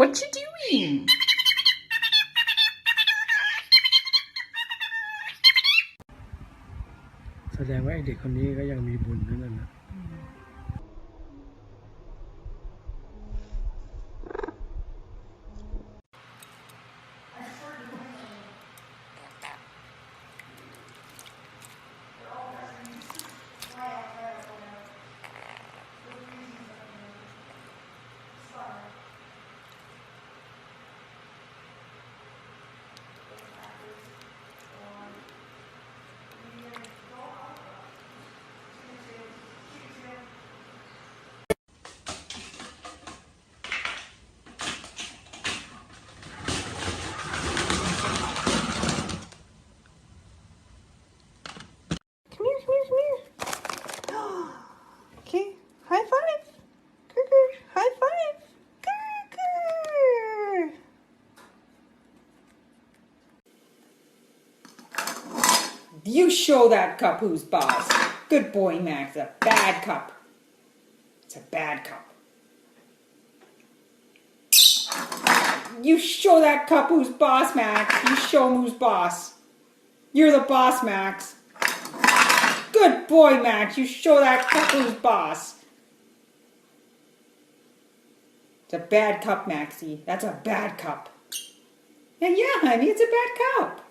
what you doing? แสดงว่าไอ้เด็กคนนี้ก็ยังมีบุญนั่นน่ะ Come here, come here, come here. Okay, high five. Grr, high five. Grr. You show that cup who's boss. Good boy, Max. A bad cup. It's a bad cup. You show that cup who's boss, Max. You show him who's boss. You're the boss, Max. Good boy, Max. You show that cup who's boss. It's a bad cup, Maxie. That's a bad cup. And yeah, honey, it's a bad cup.